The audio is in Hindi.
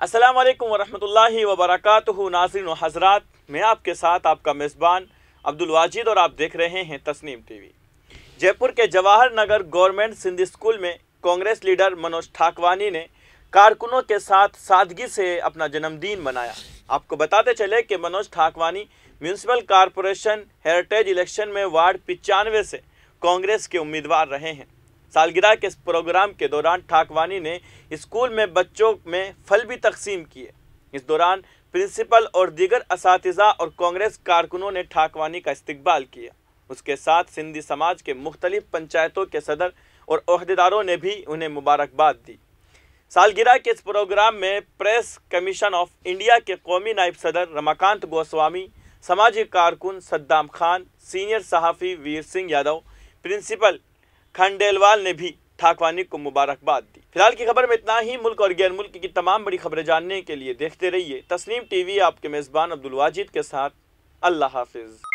अस्सलाम वालेकुम वरहमतुल्लाहि वबरकातुहू। नाज़रीन व हज़रात, मैं आपके साथ आपका मेज़बान अब्दुल वाजिद और आप देख रहे हैं तस्नीम टीवी। जयपुर के जवाहर नगर गवर्नमेंट सिंधी स्कूल में कांग्रेस लीडर मनोज ठाकवानी ने कारकुनों के साथ सादगी से अपना जन्मदिन मनाया। आपको बताते चले कि Manoj Thakwani municipal corporation heritage election में वार्ड 95 से कांग्रेस के उम्मीदवार रहे हैं। सालगिरह के इस प्रोग्राम के दौरान ठाकवानी ने स्कूल में बच्चों में फल भी तकसीम किए। इस दौरान प्रिंसिपल और दीगर असातिज़ा और कांग्रेस कारकुनों ने ठाकवानी का इस्तकबाल किया। उसके साथ सिंधी समाज के मुख्तलिफ पंचायतों के सदर और ओहदेदारों ने भी उन्हें मुबारकबाद दी। सालगिरह के इस प्रोग्राम में प्रेस कमीशन ऑफ इंडिया के कौमी नायब सदर रमाकांत गोस्वामी, समाजी कारकुन सद्दाम खान, सीनियर सहाफ़ी वीर सिंह यादव, प्रिंसिपल खंडेलवाल ने भी ठाकवानी को मुबारकबाद दी। फिलहाल की खबर में इतना ही। मुल्क और गैर मुल्क की तमाम बड़ी खबरें जानने के लिए देखते रहिए तस्नीम टीवी। आपके मेज़बान अब्दुल वाजिद के साथ। अल्लाह हाफिज़।